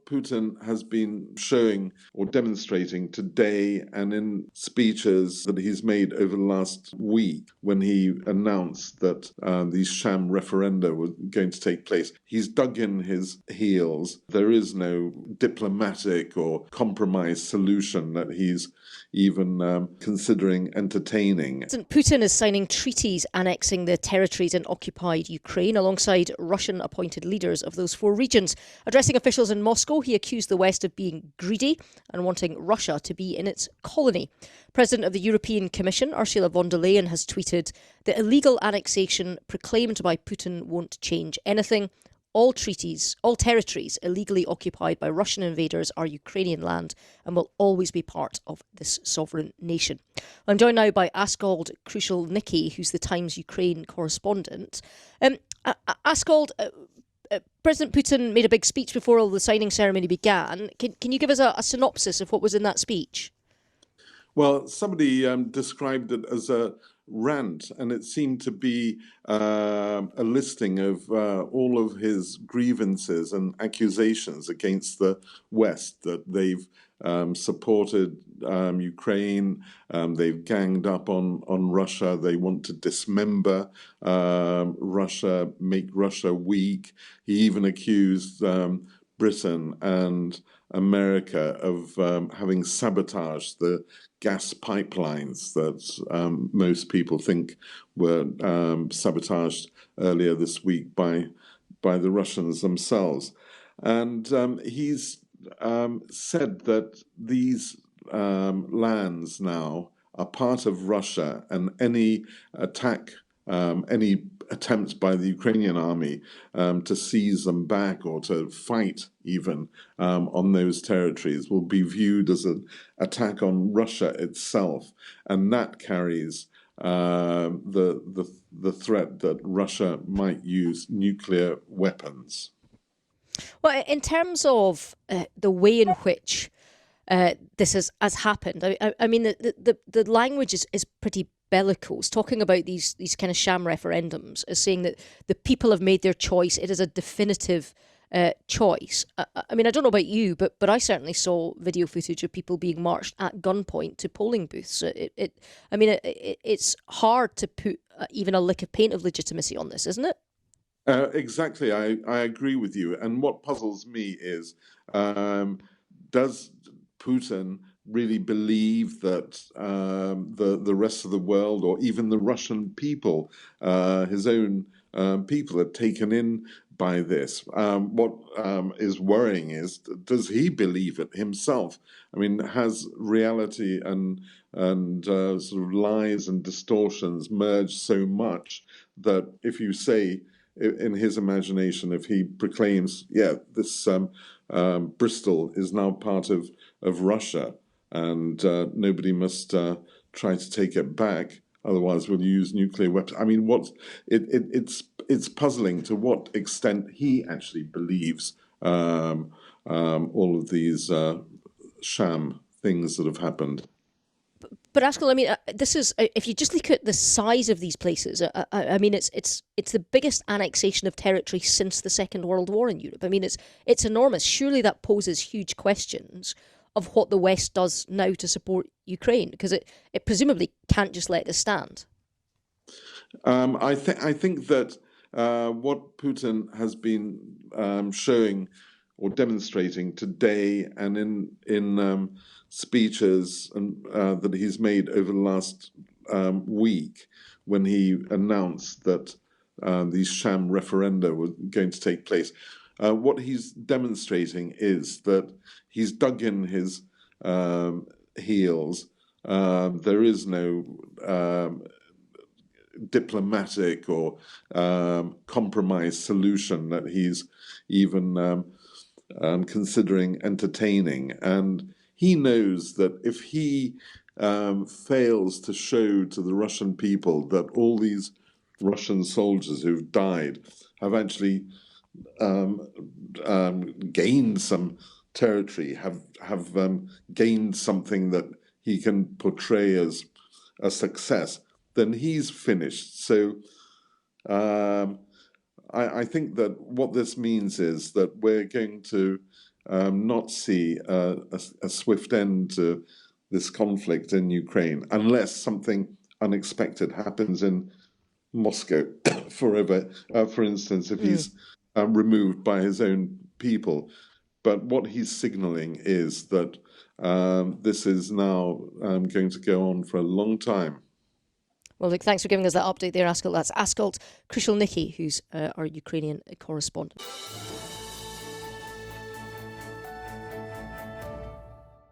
Putin has been showing or demonstrating today and in speeches that he's made over the last week when he announced that these sham referenda were going to take place, he's dug in his heels. There is no diplomatic or compromise solution that he's even considering entertaining. President Putin is signing treaties annexing the territories in occupied Ukraine alongside Russian-appointed leaders of those four regions. Addressing officials in Moscow, he accused the West of being greedy and wanting Russia to be in its colony. President of the European Commission, Ursula von der Leyen, has tweeted, "The illegal annexation proclaimed by Putin won't change anything. All territories illegally occupied by Russian invaders are Ukrainian land and will always be part of this sovereign nation." I'm joined now by Askold Krushelnycky, who's the Times Ukraine correspondent. Askold, President Putin made a big speech before all the signing ceremony began. Can you give us a synopsis of what was in that speech? Well, somebody described it as a rant, and it seemed to be a listing of all of his grievances and accusations against the West, that they've supported Ukraine, they've ganged up on Russia, they want to dismember Russia, make Russia weak. He even accused Britain and America of having sabotaged the gas pipelines that most people think were sabotaged earlier this week by the Russians themselves. And he's said that these lands now are part of Russia, and any attack, any attempts by the Ukrainian army to seize them back or to fight even on those territories will be viewed as an attack on Russia itself, and that carries the threat that Russia might use nuclear weapons. Well, in terms of the way in which this has happened, I mean, the language is pretty bellicose, talking about these kind of sham referendums as saying that the people have made their choice. It is a definitive choice. I mean, I don't know about you, but I certainly saw video footage of people being marched at gunpoint to polling booths. It's hard to put even a lick of paint of legitimacy on this, isn't it? Exactly, I agree with you. And what puzzles me is, does Putin really believe that the rest of the world, or even the Russian people, his own people, are taken in by this? What is worrying is, does he believe it himself? I mean, has reality and sort of lies and distortions merged so much that if you say, in his imagination, if he proclaims, yeah, this Bristol is now part of Russia, and nobody must try to take it back, otherwise we'll use nuclear weapons. I mean, it's puzzling to what extent he actually believes all of these sham things that have happened. But Askold, I mean, this is, if you just look at the size of these places, I mean, it's the biggest annexation of territory since the Second World War in Europe. I mean, it's enormous. Surely that poses huge questions of what the West does now to support Ukraine, because it presumably can't just let this stand. I think that what Putin has been showing or demonstrating today and in speeches that he's made over the last week when he announced that these sham referenda were going to take place, what he's demonstrating is that he's dug in his heels. There is no diplomatic or compromise solution that he's even considering entertaining. And he knows that if he fails to show to the Russian people that all these Russian soldiers who've died have actually gained some territory, have gained something that he can portray as a success, then he's finished. So I think that what this means is that we're going to not see a swift end to this conflict in Ukraine unless something unexpected happens in Moscow, for instance, if he's removed by his own people. But what he's signaling is that this is now going to go on for a long time. Well, look, thanks for giving us that update there, Askold. That's Askold Krushelnycky, who's our Ukrainian correspondent.